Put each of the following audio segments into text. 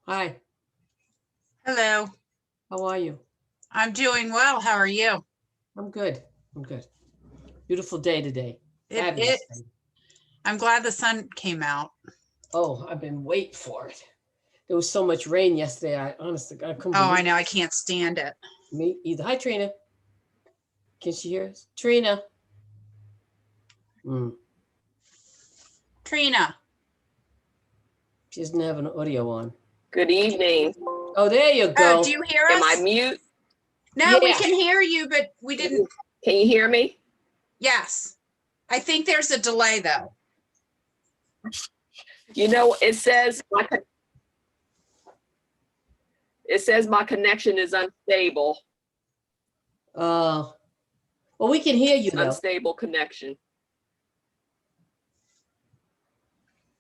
Hi, Hello, how are you? I'm doing well. How are you? I'm good. I'm good. Beautiful day today. It Fabulous day. I'm glad the sun came out. Oh, I've been waiting for it. There was so much rain yesterday. I honestly, I couldn't Oh, I believe know. I can't stand it. me either. Hi, Trina. Can she hear us? Trina. Mm, Trina. she doesn't have an audio on. Good evening. Oh, there you Oh, go. do you hear Am I us? mute? No, we Yeah. can hear you, but we didn't. Can you hear me? Yes. I think there's a delay though. You know, it says my connection is unstable. Well, we can hear you though. Unstable connection.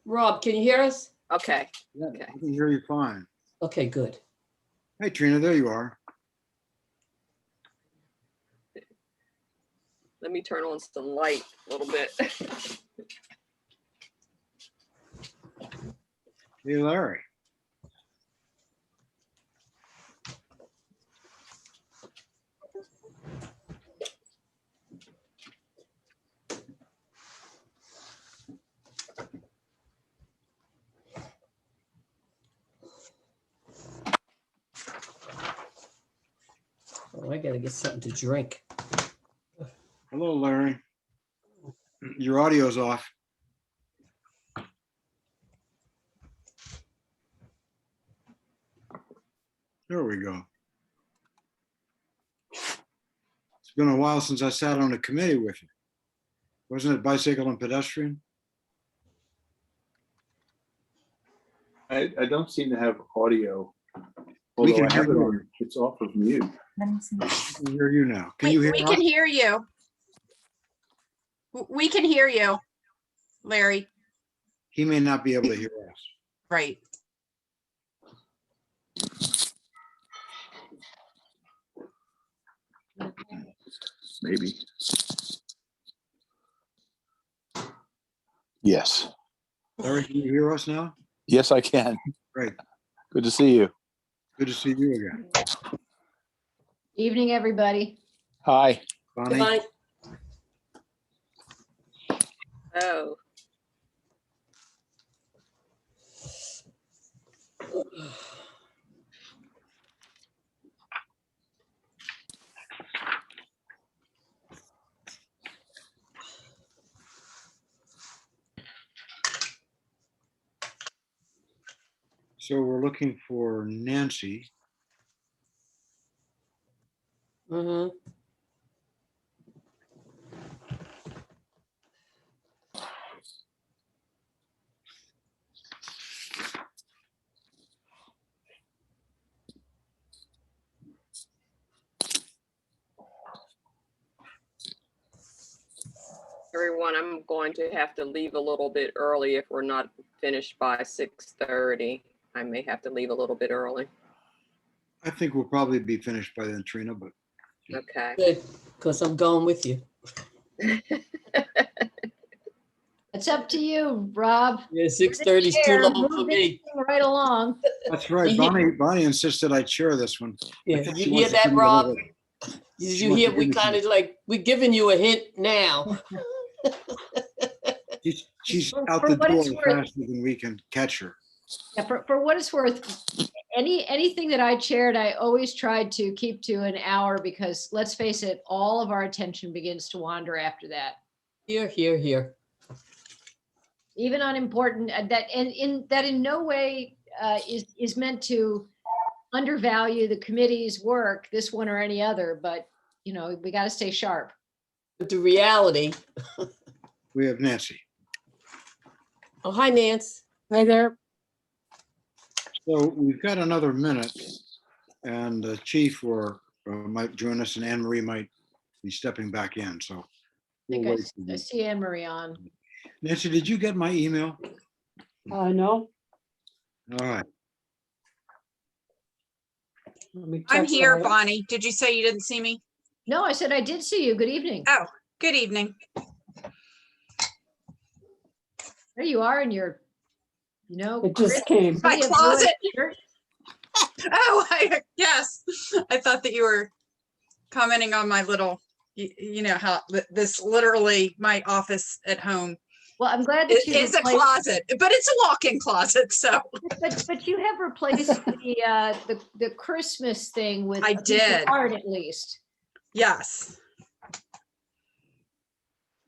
Rob, can you hear us? Okay. Yeah, Okay. I can hear you fine. Okay, good. Hey, Trina, there you are. Let me turn on some light a little bit. Hey, Larry. Oh, I gotta get something to drink. Hello, Larry. Your audio's off. There we go. It's been a while since I sat on a committee with you. Wasn't it bicycle and pedestrian? I don't seem to have audio. We Although can I have hear it you. on, it's off of mute. I can hear you now. Can you hear We us? can hear you. We can hear you, Larry. He may not be able to hear us. Right. Maybe. Yes. Larry, can you hear us now? Yes, I can. Great. Good to see you. Good to see you again. Evening, everybody. Hi. Bonnie, Goodbye. Oh, so we're looking for Nancy. Mm-hmm. everyone, I'm going to have to leave a little bit early if we're not finished by 6:30. I may have to leave a little bit early. I think we'll probably be finished by then, Trina, but Okay. Good, because I'm going with you. It's up to you, Rob. Yeah, 6:30 is too Chair, long for move me. this thing right along. that's right. You hear- Bonnie insisted I chair this one. Yeah, I think you she hear wants to that, give me a Rob? little- Did she you wants hear? to We give me some- kind of like, we're giving you a hint now. She's For out the what door it's worth. faster than we can catch her. Yeah, for what it's worth, anything that I chaired, I always tried to keep to an hour because let's face it, all of our attention begins to wander after that. Here, here, here. Even on important, that in no way is meant to undervalue the committee's work, this one or any other, but you know, we got to stay sharp. But the reality. We have Nancy. Oh, hi, Nance. Hi there. So we've got another minute and the chief might join us and Anne Marie might be stepping back in. So I we'll think wait for I you. see Anne Marie on. Nancy, did you get my email? No, All right. let me I'm check here, that. Bonnie. Did you say you didn't see me? No, I said I did see you. Good evening. Oh, good evening. There you are in your, It just came. My pretty blue closet. shirt. Oh, yes. I thought that you were commenting on my little, you know, how this literally my office at home Well, I'm glad that you is a replaced, closet, but it's a walk-in closet. So but you have replaced the Christmas thing with I a piece of did. art at least. yes.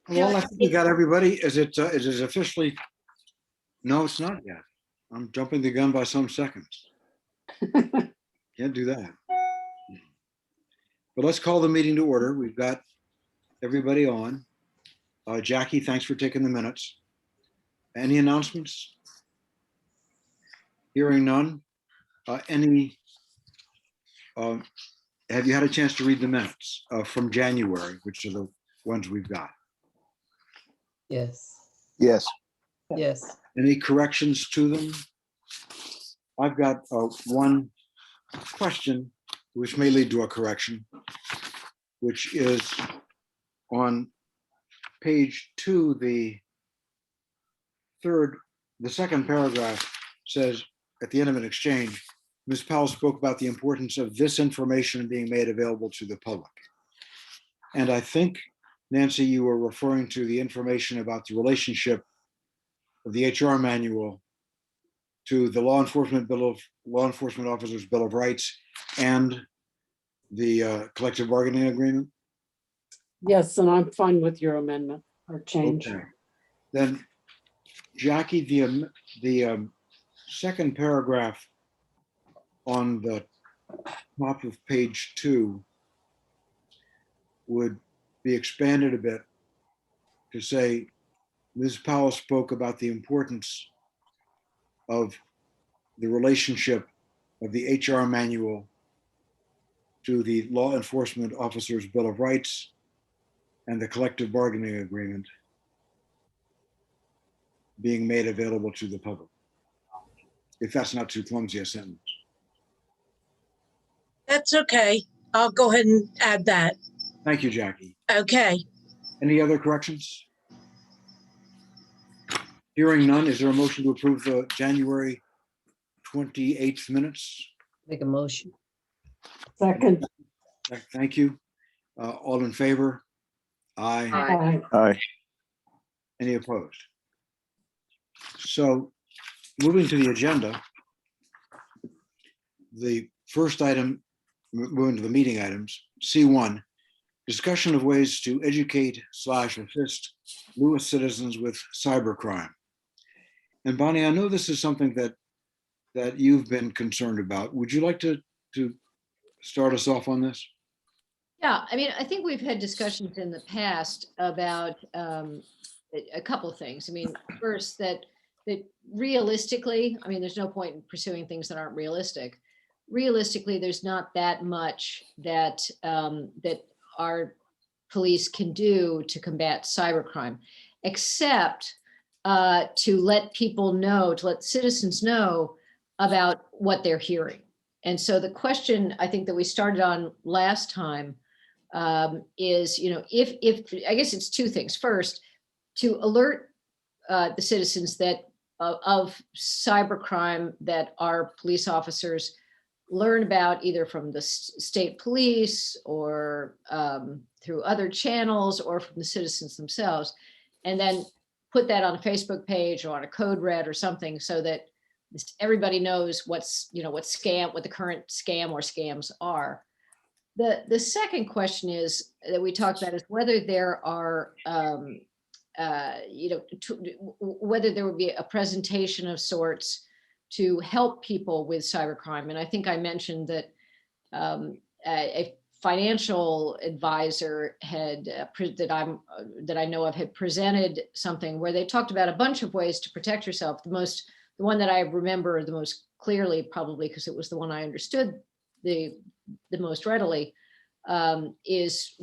Well, I think we got everybody. Is it officially? No, it's not yet. I'm jumping the gun by some seconds. Can't do that. But let's call the meeting to order. We've got everybody on. Jackie, thanks for taking the minutes. Any announcements? Hearing none. Have you had a chance to read the minutes from January, which are the ones we've got? Yes, Yes. yes. Any corrections to them? I've got one question, which may lead to a correction, which is on page 2, the second paragraph says, at the end of an exchange, Ms. Powell spoke about the importance of this information being made available to the public. And I think, Nancy, you were referring to the information about the relationship of the HR manual to the Law Enforcement Officers Bill of Rights and the collective bargaining agreement. Yes, and I'm fine with your amendment or change. Okay. Then, Jackie, the second paragraph on the top of page 2 would be expanded a bit to say, Ms. Powell spoke about the importance of the relationship of the HR manual to the Law Enforcement Officers Bill of Rights and the collective bargaining agreement being made available to the public. If that's not too clumsy a sentence. That's okay. I'll go ahead and add that. Thank you, Jackie. Okay. Any other corrections? Hearing none, is there a motion to approve the January 28th minutes? Make a motion. Second. Thank you. All in favor? Aye. Aye. Aye. Any opposed? So moving to the agenda, the first item, moving to the meeting items, C1, discussion of ways to educate / assist Lewis citizens with cybercrime. And Bonnie, I know this is something that you've been concerned about. Would you like to start us off on this? Yeah, I mean, I think we've had discussions in the past about a couple of things. I mean, first, that realistically, I mean, there's no point in pursuing things that aren't realistic. Realistically, there's not that much that that our police can do to combat cybercrime, except to let people know, to let citizens know about what they're hearing. And so the question I think that we started on last time is, you know, if I guess it's two things. First, to alert the citizens that of cybercrime that our police officers learn about either from the state police or through other channels or from the citizens themselves, and then put that on a Facebook page or on a code red or something so that everybody knows what's, you know, what the current scam or scams are. The second question is that we talked about is whether there are, you know, whether there would be a presentation of sorts to help people with cybercrime. And I think I mentioned that a financial advisor had that I know of had presented something where they talked about a bunch of ways to protect yourself. The one that I remember the most clearly, probably because it was the one I understood the most readily, is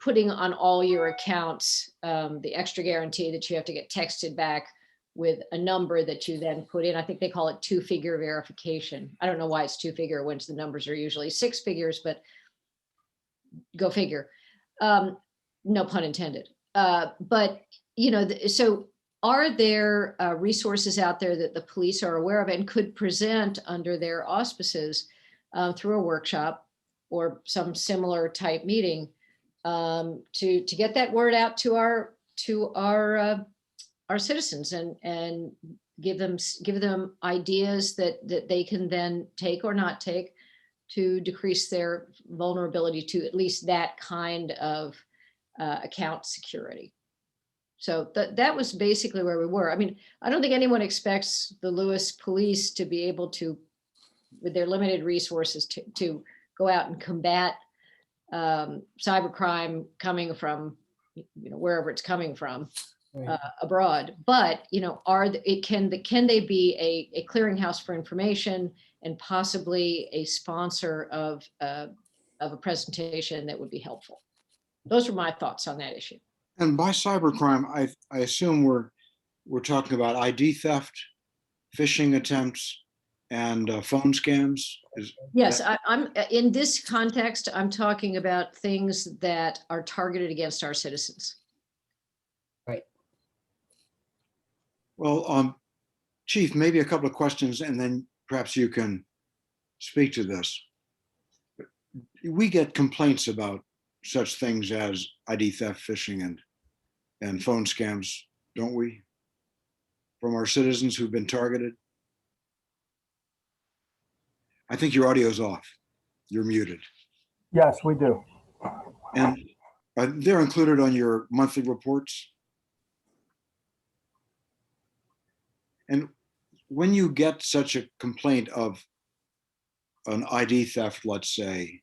putting on all your accounts the extra guarantee that you have to get texted back with a number that you then put in. I think they call it 2-figure verification. I don't know why it's 2-figure when the numbers are usually 6 figures, but go figure. No pun intended. But, you know, so are there resources out there that the police are aware of and could present under their auspices through a workshop or some similar type meeting to get that word out to our citizens and give them ideas that they can then take or not take to decrease their vulnerability to at least that kind of account security. So that was basically where we were. I mean, I don't think anyone expects the Lewis police to be able to, with their limited resources, to go out and combat cybercrime coming from, wherever it's coming from Right. abroad. But, can they be a clearinghouse for information and possibly a sponsor of a presentation that would be helpful? Those are my thoughts on that issue. And by cybercrime, I assume we're talking about ID theft, phishing attempts, and phone scams. Yes, I'm in this context, I'm talking about things that are targeted against our citizens. Well, Chief, maybe a couple of questions, and then perhaps you can speak to this. We get complaints about such things as ID theft, phishing, and phone scams, don't we? From our citizens who've been targeted. I think your audio's off. You're muted. Yes, we do. And they're included on your monthly reports. And when you get such a complaint of an ID theft, let's say,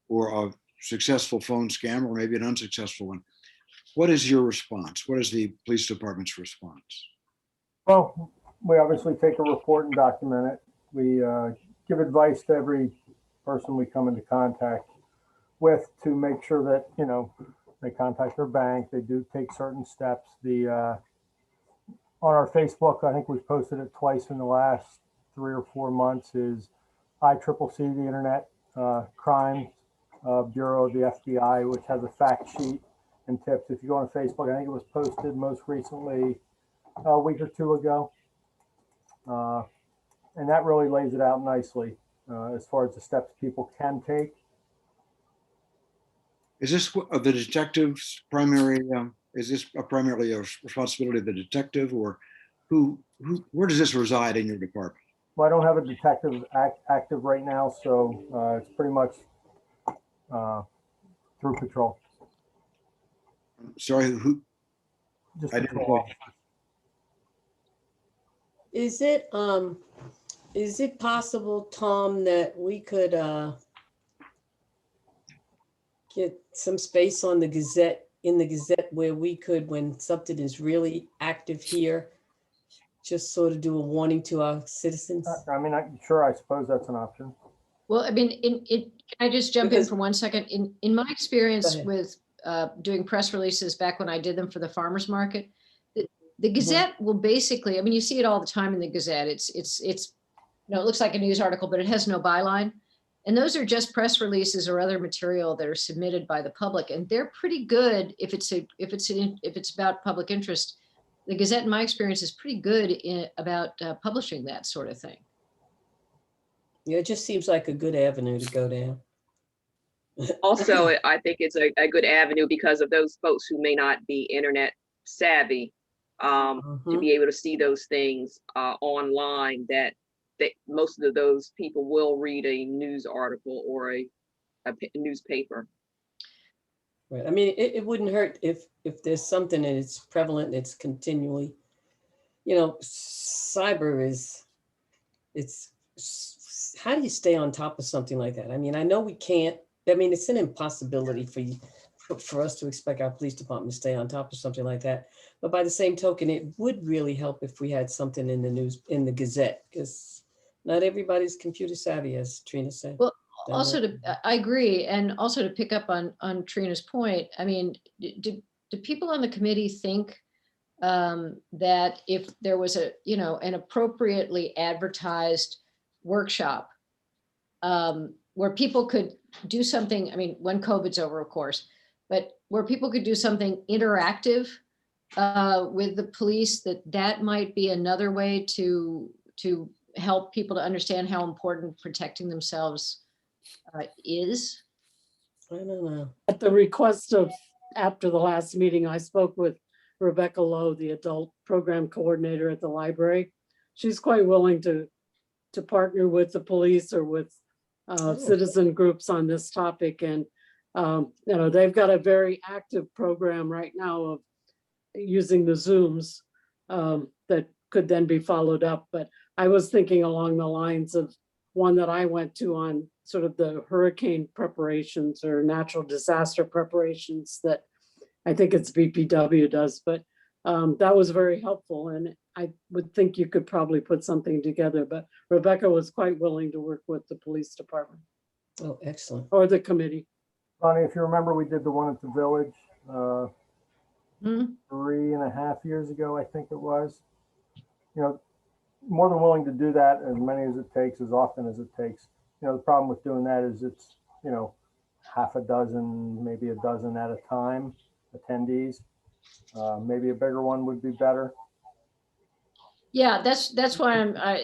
or a successful phone scam, or maybe an unsuccessful one, what is your response? What is the police department's response? Well, we obviously take a report and document it. We give advice to every person we come into contact with to make sure that, they contact their bank, they do take certain steps. On our Facebook, I think we've posted it twice in the last 3 or 4 months, is ICCC, the Internet Crime Bureau of the FBI, which has a fact sheet and tips. If you go on Facebook, I think it was posted most recently a week or 2 ago. And that really lays it out nicely as far as the steps people can take. Is this the detective's primary, is this primarily a responsibility of the detective, or where does this reside in your department? Well, I don't have a detective active right now, so it's pretty much through patrol. Sorry, who? Just I didn't patrol. quite- Is it possible, Tom, that we could get some space on the Gazette, in the Gazette, where we could, when something is really active here, just sort of do a warning to our citizens? I mean, sure, I suppose that's an option. Well, I mean, can I just jump in Because- for 1 second? In my experience ahead. with doing press releases back when I did them for the farmer's market, the Gazette will basically, I mean, you see it all the time in the Gazette. It's it looks like a news article, but it has no byline. And those are just press releases or other material that are submitted by the public. And they're pretty good if it's about public interest. The Gazette, in my experience, is pretty good about publishing that sort of thing. Yeah, it just seems like a good avenue to go down. Also, I think it's a good avenue because of those folks who may not be internet savvy, to be able to see those things online, that most of those people will read a news article or a newspaper. Right. I mean, it wouldn't hurt if there's something and it's prevalent, and it's continually, cyber how do you stay on top of something like that? I mean, I know we can't, I mean, it's an impossibility for us to expect our police department to stay on top of something like that. But by the same token, it would really help if we had something in the news, in the Gazette, because not everybody's computer savvy, as Trina said. Well, also I agree. And also to pick up on Trina's point, I mean, do people on the committee think that if there was an appropriately advertised workshop where people could do something, I mean, when COVID's over, of course, but where people could do something interactive with the police, that might be another way to help people to understand how important protecting themselves is? I don't know. At the request of, after the last meeting, I spoke with Rebecca Lowe, the adult program coordinator at the library. She's quite willing to partner with the police or with citizen groups on this topic. And, they've got a very active program right now of using the Zooms that could then be followed up. But I was thinking along the lines of one that I went to on sort of the hurricane preparations or natural disaster preparations that I think it's BPW does, but that was very helpful. And I would think you could probably put something together, but Rebecca was quite willing to work with the police department Oh, excellent. or the committee. Bonnie, if you remember, we did the one at the village Hmm? 3.5 years ago, I think it was. More than willing to do that as many as it takes, as often as it takes. The problem with doing that is it's, half a dozen, maybe a dozen at a time, attendees. Maybe a bigger one would be better. Yeah, that's why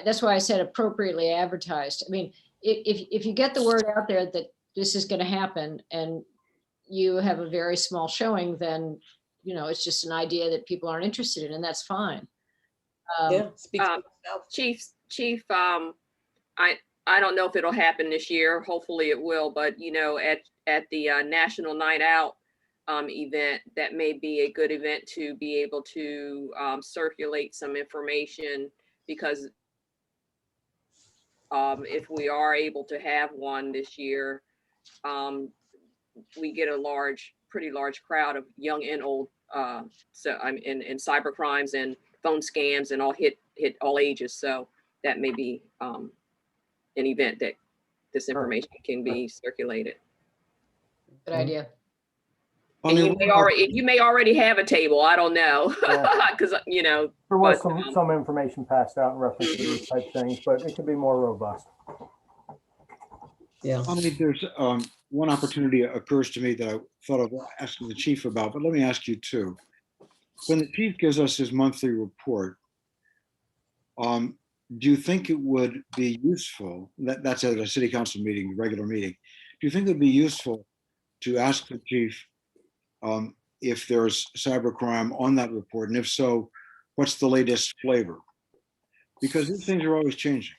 that's why I said appropriately advertised. I mean, if you get the word out there that this is going to happen and you have a very small showing, then, it's just an idea that people aren't interested in, and that's fine. Yeah. Speak for Um, yourself. Chief, I don't know if it'll happen this year. Hopefully it will, but at the National Night Out event, that may be a good event to be able to circulate some information, because if we are able to have one this year, we get a pretty large crowd of young and old. So I'm in cyber crimes and phone scams and all hit all ages. So that may be an event that this information can be circulated. Good idea. And you may already have a table. I don't know, Yeah. because There was but, some information passed out in reference to these type things, but it could be more robust. Yeah. There's one opportunity occurs to me that I thought of asking the chief about, but let me ask you too. When the chief gives us his monthly report, do you think it would be useful, that's at a city council meeting, regular meeting, do you think it would be useful to ask the chief if there's cybercrime on that report? And if so, what's the latest flavor? Because these things are always changing.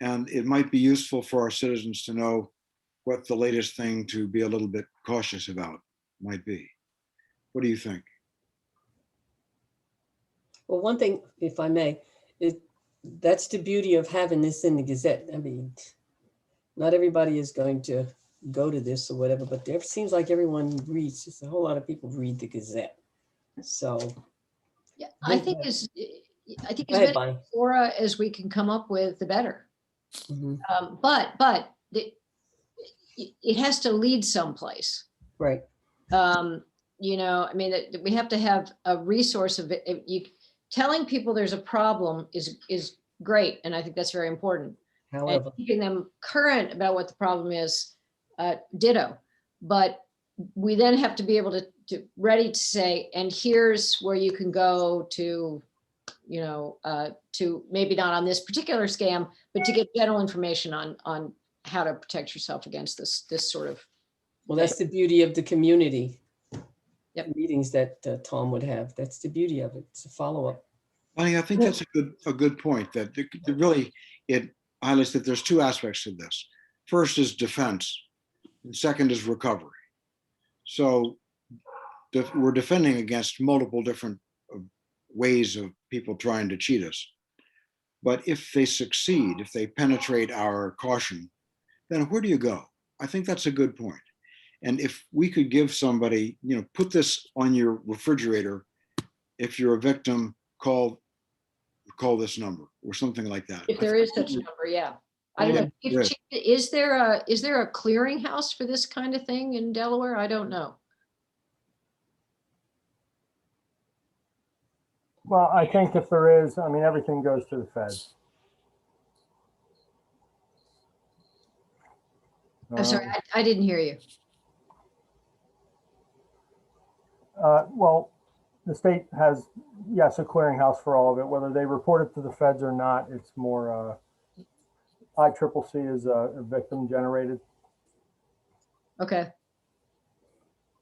And it might be useful for our citizens to know what the latest thing to be a little bit cautious about might be. What do you think? Well, one thing, if I may, that's the beauty of having this in the Gazette. I mean, not everybody is going to go to this or whatever, but it seems like everyone reads, just a whole lot of people read the Gazette. So. Yeah, I think as Go ahead, many Bonnie. fora as we can come up with, the better. Mhm. But it has to lead someplace. Right. I mean, we have to have a resource of it. Telling people there's a problem is great, and I think that's very important. And However, keeping them current about what the problem is, ditto. But we then have to be able to ready to say, and here's where you can go to, to maybe not on this particular scam, but to get general information on how to protect yourself against this sort of. well, that's the beauty of the community. Yep. Meetings that Tom would have. That's the beauty of it. It's a follow-up. Bonnie, I think that's a good point, that really it highlights that there's two aspects to this. First is defense, and second is recovery. So we're defending against multiple different ways of people trying to cheat us. But if they succeed, if they penetrate our caution, then where do you go? I think that's a good point. And if we could give somebody, put this on your refrigerator, if you're a victim, call this number or something like that. If there is such a number, yeah. I don't know. Right. Is there a clearinghouse for this kind of thing in Delaware? I don't know. Well, I think if there is, I mean, everything goes to the feds. I'm sorry, I didn't hear you. Well, the state has, yes, a clearinghouse for all of it, whether they report it to the feds or not. It's more, ICCC is victim generated. Okay,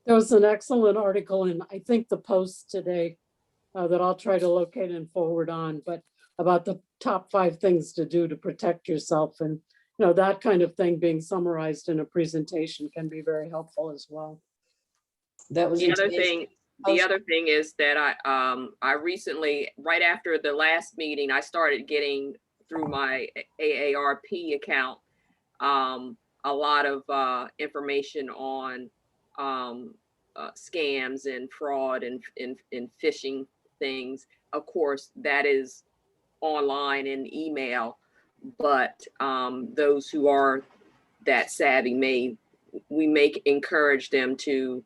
There was an excellent article in, I think, the Post today that I'll try to locate and forward on, but about the top 5 things to do to protect yourself. And, you know, that kind of thing being summarized in a presentation can be very helpful as well. That was The in other today's thing, Post. the other thing is that I recently, right after the last meeting, I started getting through my AARP account, a lot of information on scams and fraud and phishing things. Of course, that is online and email, but those who are that savvy we may encourage them to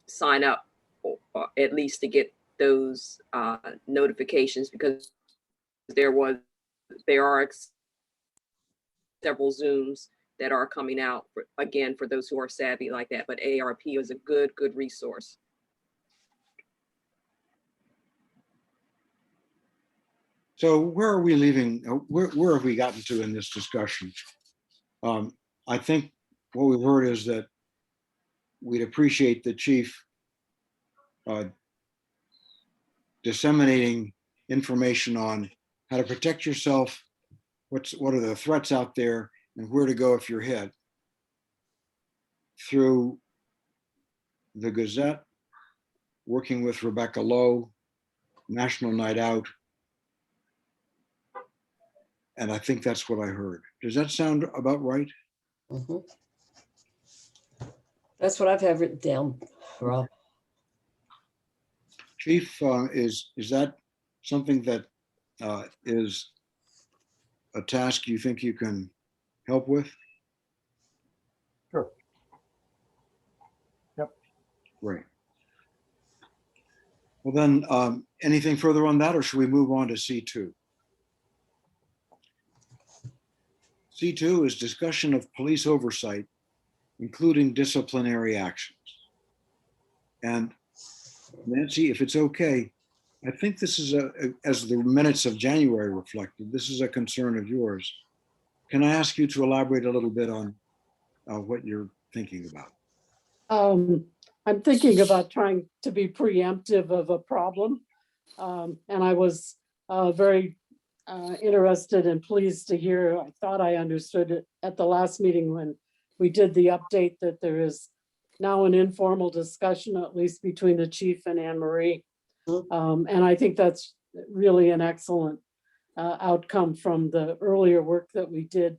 sign up, or at least to get those notifications, because there are several Zooms that are coming out again for those who are savvy like that. But AARP is a good resource. So where are we leaving? Where have we gotten to in this discussion? I think what we've heard is that we'd appreciate the chief disseminating information on how to protect yourself, what are the threats out there, and where to go if you're hit, through the Gazette, working with Rebecca Lowe, National Night Out. And I think that's what I heard. Does that sound about right? Mhm. That's what I've had written down, Rob. Chief, is that something that is a task you think you can help with? Sure. Yep. Great. Well then, anything further on that, or should we move on to C2? C2 is discussion of police oversight, including disciplinary actions. And Nancy, if it's okay, I think this is as the minutes of January reflected, this is a concern of yours. Can I ask you to elaborate a little bit on what you're thinking about? I'm thinking about trying to be preemptive of a problem. And I was very interested and pleased to hear, I thought I understood it at the last meeting when we did the update, that there is now an informal discussion, at least between the chief and Anne Marie. And I think that's really an excellent outcome from the earlier work that we did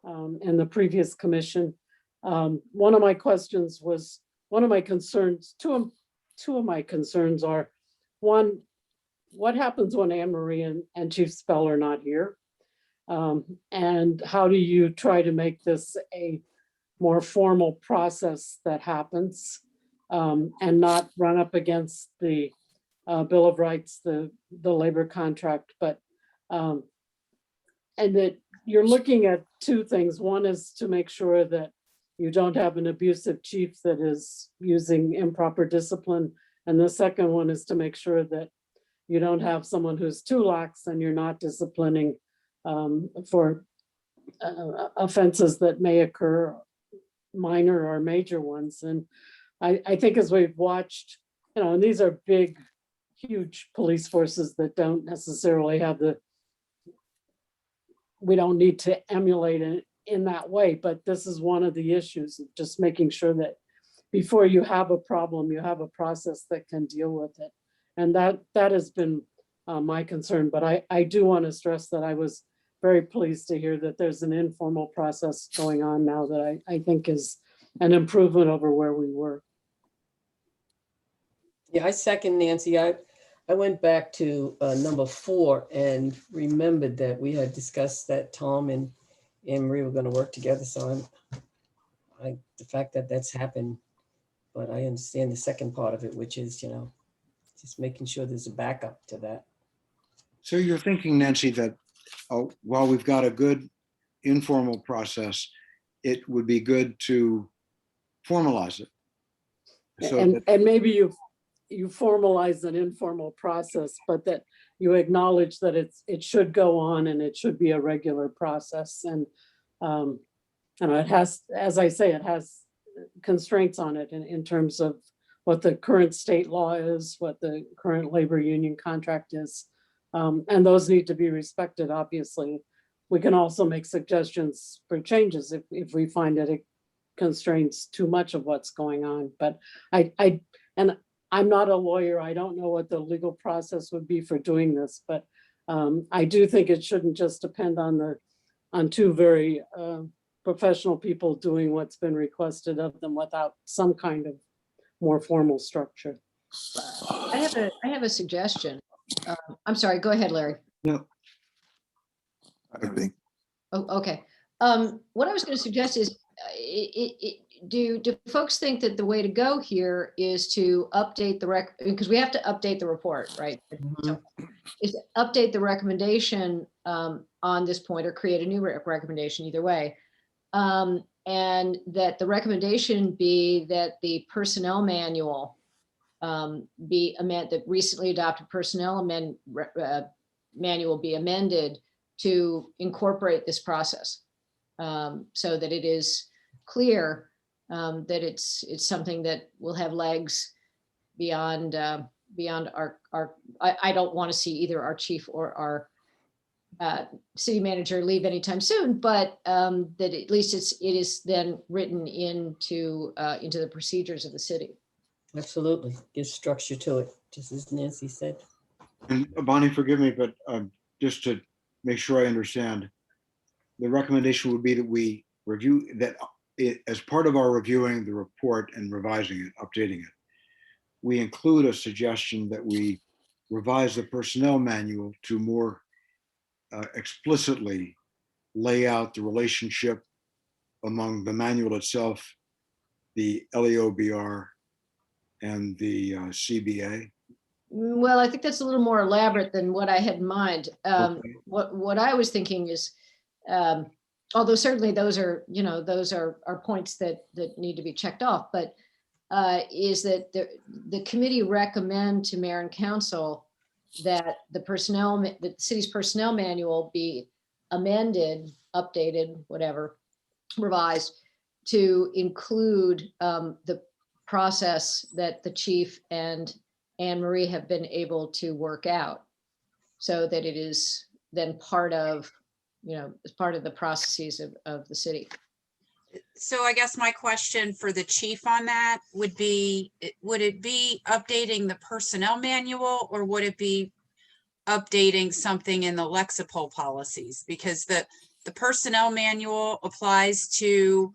in the previous commission. One of my questions was, one of my concerns, two of my concerns are, one, what happens when Anne Marie and Chief Spell are not here? And how do you try to make this a more formal process that happens and not run up against the Bill of Rights, the labor contract, but and that you're looking at two things. One is to make sure that you don't have an abusive chief that is using improper discipline. And the second one is to make sure that you don't have someone who's too lax and you're not disciplining for offenses that may occur, minor or major ones. And I think as we've watched, you know, and these are big, huge police forces that don't necessarily have we don't need to emulate it in that way, but this is one of the issues of just making sure that before you have a problem, you have a process that can deal with it. And that has been my concern, but I do want to stress that I was very pleased to hear that there's an informal process going on now that I think is an improvement over where we were. Yeah, I second Nancy. I went back to number 4 and remembered that we had discussed that Tom and Anne Marie were going to work together. So the fact that that's happened, but I understand the second part of it, which is, you know, just making sure there's a backup to that. So you're thinking, Nancy, that while we've got a good informal process, it would be good to formalize it. So And maybe you formalize an informal process, but that you acknowledge that it should go on and it should be a regular process. And it has, as I say, it has constraints on it in terms of what the current state law is, what the current labor union contract is. And those need to be respected, obviously. We can also make suggestions for changes if we find that it constrains too much of what's going on. But I'm not a lawyer. I don't know what the legal process would be for doing this, but I do think it shouldn't just depend on two very professional people doing what's been requested of them without some kind of more formal structure. I have a suggestion. I'm sorry, go ahead, Larry. No, I think. Oh, okay. What I was going to suggest is, do folks think that the way to go here is to update the because we have to update the report, right? So, is to update the recommendation on this point or create a new recommendation, either way. And that the recommendation be that the personnel manual be amended, the recently adopted personnel manual be amended to incorporate this process, so that it is clear that it's something that will have legs beyond our. I don't want to see either our chief or our city manager leave anytime soon, but that at least it is then written into the procedures of the city. Absolutely. Gives structure to it, just as Nancy said. and Bonnie, forgive me, but just to make sure I understand, the recommendation would be that we review that as part of our reviewing the report and revising it, updating it, we include a suggestion that we revise the personnel manual to more explicitly lay out the relationship among the manual itself, the LEOBR, and the CBA. Well, I think that's a little more elaborate than what I had in mind. Okay. What I was thinking is, although certainly those are points that need to be checked off, but is that the committee recommend to mayor and council that the city's personnel manual be amended, updated, whatever, revised to include the process that the chief and Anne Marie have been able to work out, so that it is then part of, as part of the processes of the city. So I guess my question for the chief on that would be, would it be updating the personnel manual, or would it be updating something in the Lexipol policies? Because the personnel manual applies to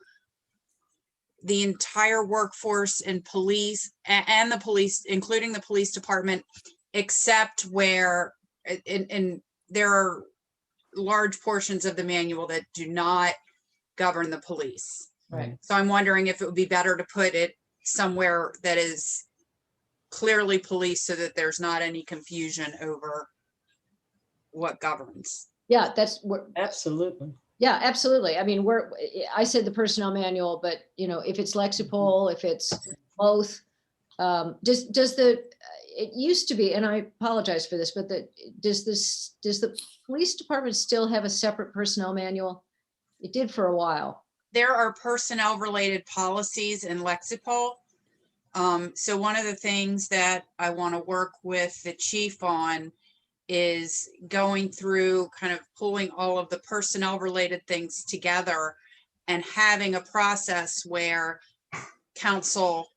the entire workforce and police and the police, including the police department, except where, and there are large portions of the manual that do not govern the police. Right. So I'm wondering if it would be better to put it somewhere that is clearly police, so that there's not any confusion over what governs. Yeah, that's what. Absolutely. Yeah, absolutely. I mean, I said the personnel manual, but if it's Lexipol, if it's both, it used to be, and I apologize for this, but does the police department still have a separate personnel manual? It did for a while. There are personnel related policies in Lexipol. So one of the things that I want to work with the chief on is going through, kind of pulling all of the personnel related things together and having a process where council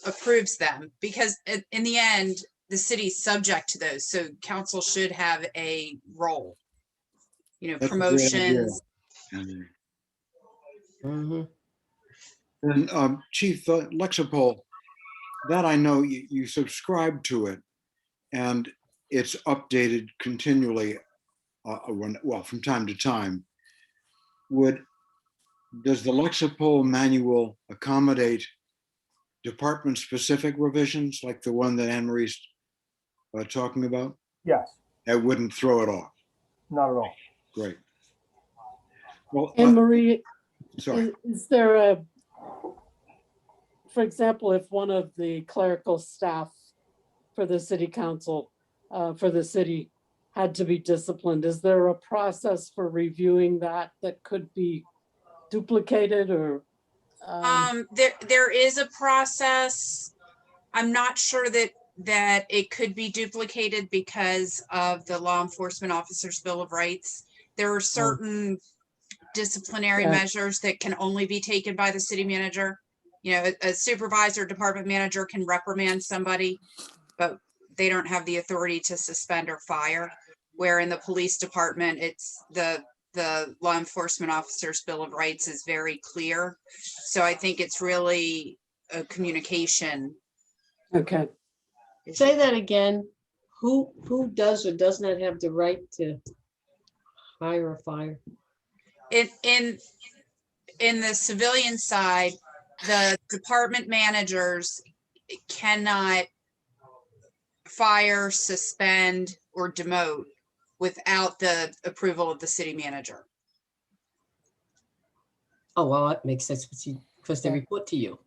approves them, because in the end, the city's subject to those. So council should have a role, That's a great idea. promotions. Mhm. And Chief, Lexipol, that I know you subscribe to it, and it's updated continually, from time to time. Does the Lexipol manual accommodate department-specific revisions like the one that Anne Marie's talking about? Yes, That wouldn't throw it off. not at all. Great. Well, Anne Marie, sorry. is there for example, if one of the clerical staff for the city council, for the city had to be disciplined. Is there a process for reviewing that could be duplicated or? There is a process. I'm not sure that it could be duplicated because of the Law Enforcement Officers Bill of Rights. There are certain disciplinary Yeah. measures that can only be taken by the city manager. You know, a supervisor, department manager can reprimand somebody, but they don't have the authority to suspend or fire. Where in the police department, it's the Law Enforcement Officers Bill of Rights is very clear. So I think it's really a communication. Okay, Say that again. Who does or does not have the right to hire or fire? In the civilian side, the department managers cannot fire, suspend, or demote without the approval of the city manager. Oh, well, that makes sense because they Yeah. report to you.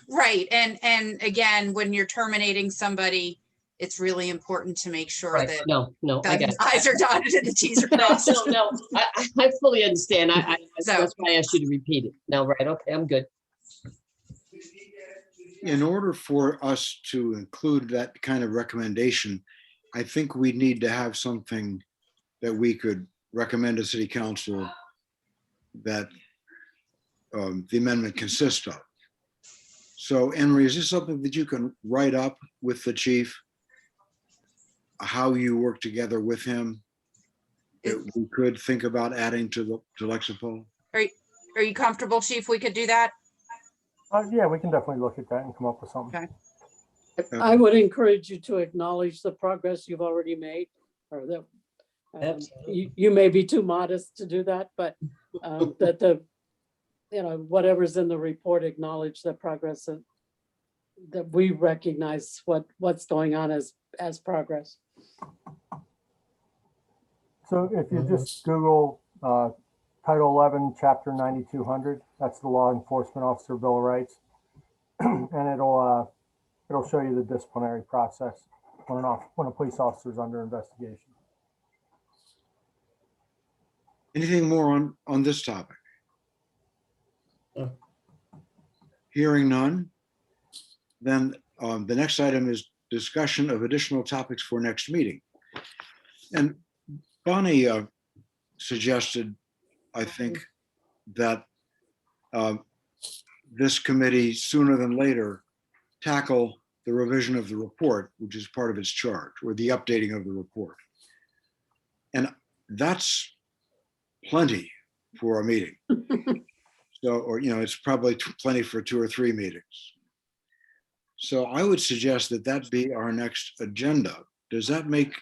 Right, and again, when you're terminating somebody, it's really important to make sure Right. that No, I got the it. I's are dotted and the T's are No, crossed. no, I fully understand. So- That's why I asked you to repeat it. No, right, okay, I'm good. In order for us to include that kind of recommendation, I think we need to have something that we could recommend to city council that the amendment consists of. So Emery, is this something that you can write up with the chief? How you work together with him? That we could think about adding to Lexipol? Are you comfortable, Chief? We could do that? Yeah, we can definitely look at that and come up with something. Okay. I would encourage you to acknowledge the progress you've already made, or that Absolutely. you may be too modest to do that, but that whatever's in the report, acknowledge the progress that we recognize what's going on as progress. So if you just Google Title 11, Chapter 9200, that's the Law Enforcement Officer Bill of Rights, and it'll show you the disciplinary process when a police officer is under investigation. Anything more on this topic? No. Hearing none, then the next item is discussion of additional topics for next meeting. And Bonnie suggested, I think, that this committee sooner than later tackle the revision of the report, which is part of its charge, or the updating of the report. And that's plenty for a meeting. So, or, it's probably plenty for 2 or 3 meetings. So I would suggest that be our next agenda. Does that make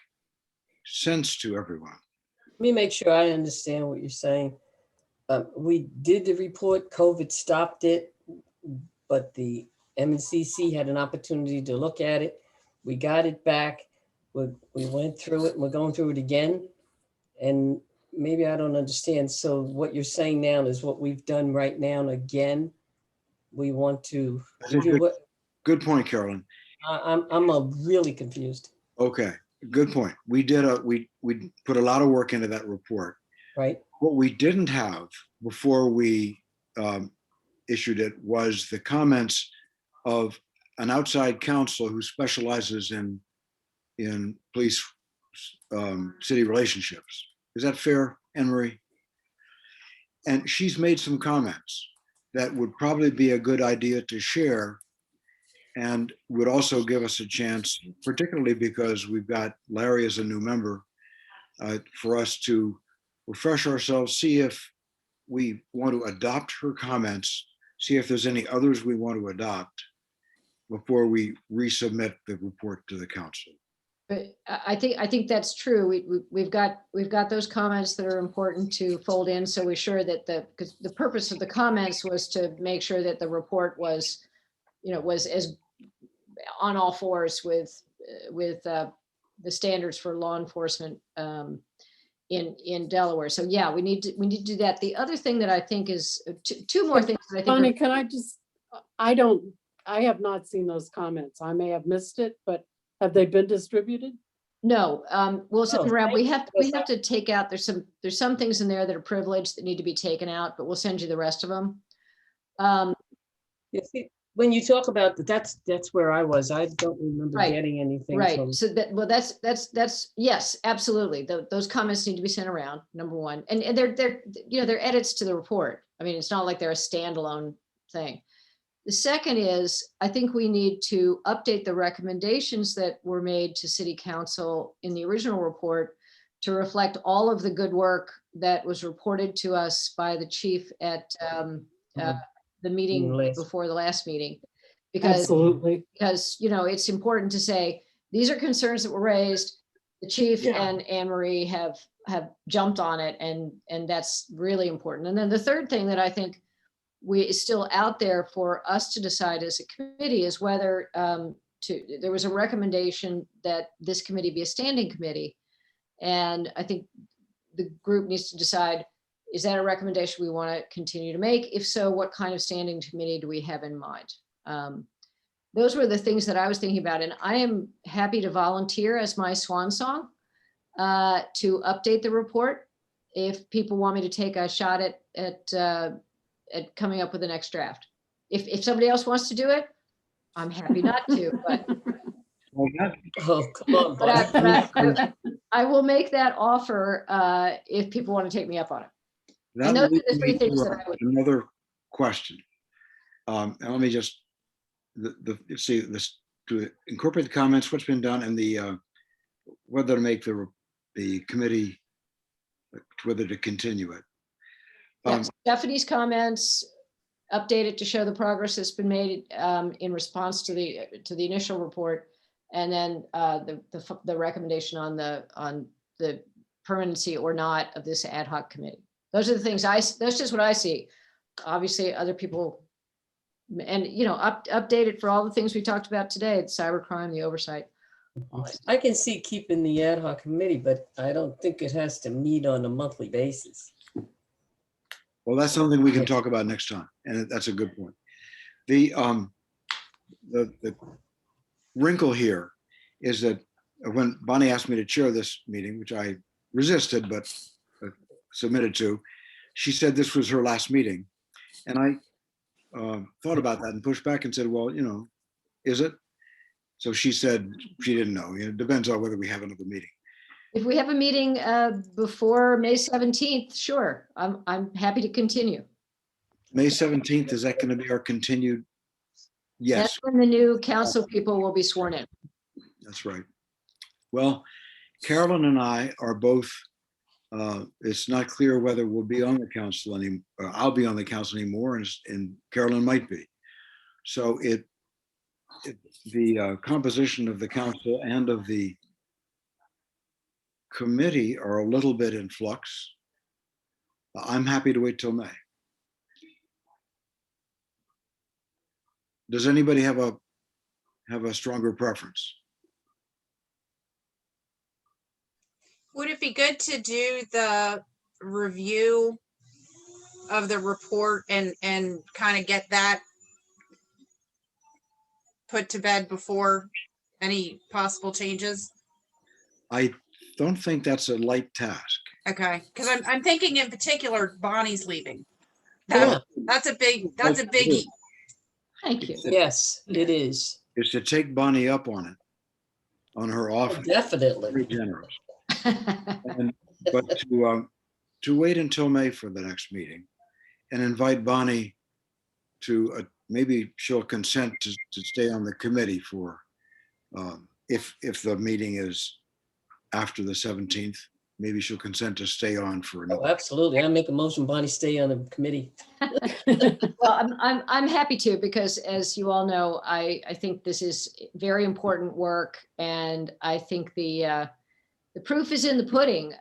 sense to everyone? Let me make sure I understand what you're saying. We did the report, COVID stopped it, but the MNCC had an opportunity to look at it. We got it back. We went through it and we're going through it again. And maybe I don't understand. So what you're saying now is what we've done right now and again. We want to do what? Good point, Carolyn. I'm really confused, Okay, good point. We put a lot of work into that report. right? What we didn't have before we issued it was the comments of an outside counsel who specializes in police city relationships. Is that fair, Anne Marie? And she's made some comments that would probably be a good idea to share, and would also give us a chance, particularly because we've got Larry as a new member, for us to refresh ourselves, see if we want to adopt her comments, see if there's any others we want to adopt before we resubmit the report to the council. But I think that's true. We've got those comments that are important to fold in. So we're sure that because the purpose of the comments was to make sure that the report was as on all fours with the standards for law enforcement in Delaware. So yeah, we need to do that. The other thing that I think is two more things that I think Bonnie, are, can I have not seen those comments. I may have missed it, but Have they been distributed? No, we'll send Oh, around. We thank have to take out, there's some things in there that are privileged that need to be taken out, but we'll send you the rest of them. You see, when you talk about that's where I was. I don't remember Right, getting anything Right, from. so that, well, that's, yes, absolutely. Those comments need to be sent around, number one. And they're, you know, they're edits to the report. I mean, it's not like they're a standalone thing. The second is, I think we need to update the recommendations that were made to city council in the original report to reflect all of the good work that was reported to us by the chief at the meeting Last. before the last meeting. Because Absolutely. you know, it's important to say, these are concerns that were raised. The chief Yeah. and Anne Marie have jumped on it, and that's really important. And then the third thing that I think is still out there for us to decide as a committee is whether there was a recommendation that this committee be a standing committee. And I think the group needs to decide, is that a recommendation we want to continue to make? If so, what kind of standing committee do we have in mind? Those were the things that I was thinking about, and I am happy to volunteer as my swan song to update the report if people want me to take a shot at coming up with the next draft. If somebody else wants to do it, I'm happy not to, but Well, that- Oh, come on, but buddy. I will make that offer if people want to take me up on it. that And those are leads the three me things to that I would- Another question. And let me just, see this, to incorporate the comments, what's been done, and the, whether to make the committee, whether to continue it. Yes, Stephanie's comments, update it to show the progress that's been made in response to the initial report. And then the recommendation on the permanency or not of this ad hoc committee. Those are the things that's just what I see. Obviously, other people, and you know, update it for all the things we talked about today, the cybercrime, the oversight. I can see keeping the ad hoc committee, but I don't think it has to meet on a monthly basis. Well, that's something we can talk about next time, and that's a good point. The wrinkle here is that when Bonnie asked me to chair this meeting, which I resisted but submitted to, she said this was her last meeting. And I thought about that and pushed back and said, well, you know, is it? So she said she didn't know. It depends on whether we have another meeting. If we have a meeting before May 17th, sure, I'm happy to continue. May 17th, is that going to be our continued? Yes, That's when the new council people will be sworn in. that's right. Well, Carolyn and I are both, it's not clear whether we'll be on the council anymore. I'll be on the council anymore, and Carolyn might be. So the composition of the council and of the committee are a little bit in flux. I'm happy to wait till May. Does anybody have a stronger preference? Would it be good to do the review of the report and kind of get that put to bed before any possible changes? I don't think that's a light task. Okay, because I'm thinking in particular, Bonnie's leaving. Yeah. That's a biggie. Thank you. Yes, it is. Is to take Bonnie up on it, on her offer. Very Definitely. generous. But to wait until May for the next meeting and invite Bonnie to, maybe she'll consent to stay on the committee for, if the meeting is after the 17th, maybe she'll consent to stay on for Oh, another. absolutely. I make a motion, Bonnie, stay on the committee. Well, I'm happy to, because as you all know, I think this is very important work, and I think the proof is in the pudding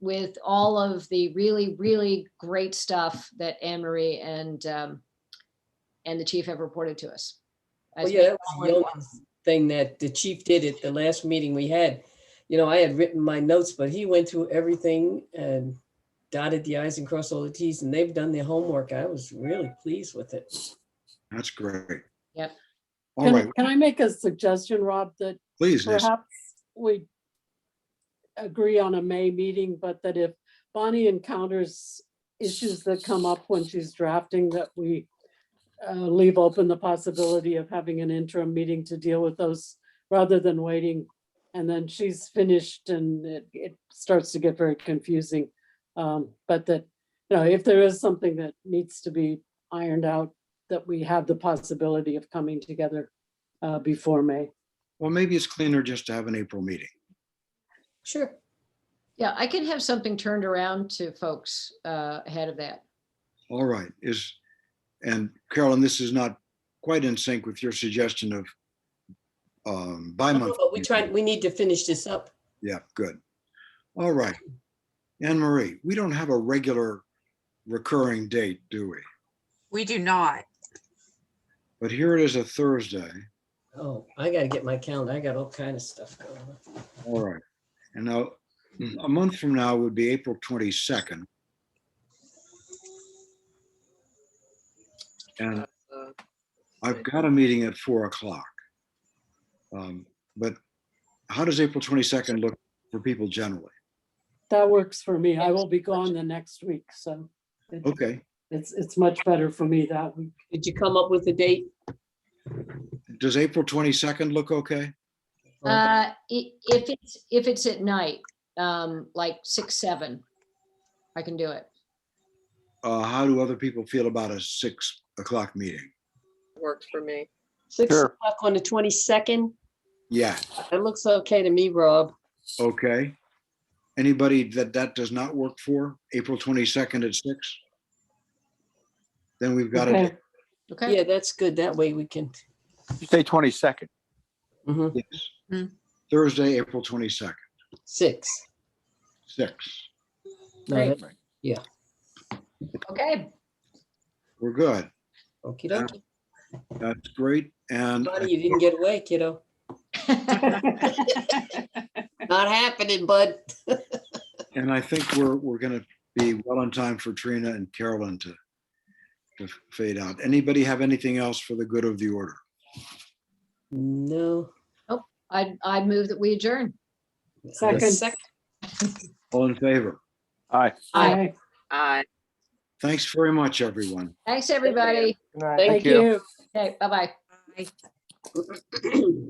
with all of the really, really great stuff that Anne Marie and the chief have reported to us. Well, yeah, that was the only thing that the chief did at the last meeting we had. You know, I had written my notes, but he went through everything and dotted the i's and crossed all the t's, and they've done their homework. I was really pleased with it. That's great. Yep. All right. Can I make a suggestion, Rob, that Please, Nancy. perhaps we agree on a May meeting, but that if Bonnie encounters issues that come up when she's drafting, that we leave open the possibility of having an interim meeting to deal with those rather than waiting. And then she's finished and it starts to get very confusing. But that, if there is something that needs to be ironed out, that we have the possibility of coming together before May. Well, maybe it's cleaner just to have an April meeting. Sure. Yeah, I can have something turned around to folks ahead of that. All right, and Carolyn, this is not quite in sync with your suggestion of bi-monthly. But we need to finish this up. Yeah, good. All right. Anne Marie, we don't have a regular recurring date, do we? We do not. But here it is, a Thursday. Oh, I gotta get my calendar. I got all kind of stuff going on. All right. And now, a month from now would be April 22nd. And I've got a meeting at 4 o'clock. But how does April 22nd look for people generally? That works for me. I will be gone the next week, so Okay, it's much better for me that week. Did you come up with a date? does April 22nd look okay? If it's at night, like 6, 7, I can do it. How do other people feel about a 6 o'clock meeting? Works for me. 6 Sure. o'clock on the 22nd? Yeah, That looks okay to me, Rob. okay. Anybody that does not work for, April 22nd at 6? Then we've got Okay. it. Okay, Yeah, that's good. That way we can. You say 22nd. Mhm. Yes. Mm. Thursday, April 22nd, 6. 6. No, Great. that- okay. We're good. Okey dokey. That's great. And Buddy, you didn't get away, kiddo. Not happening, bud. And I think we're gonna be well on time for Trina and Carolyn to fade out. Anybody have anything else for the good of the order? No. I'd move that we adjourn. Second. All in favor? Aye. Aye. Aye. Thanks very much, everyone. Thanks, everybody. Good night. Thank you. Okay, bye-bye. Bye.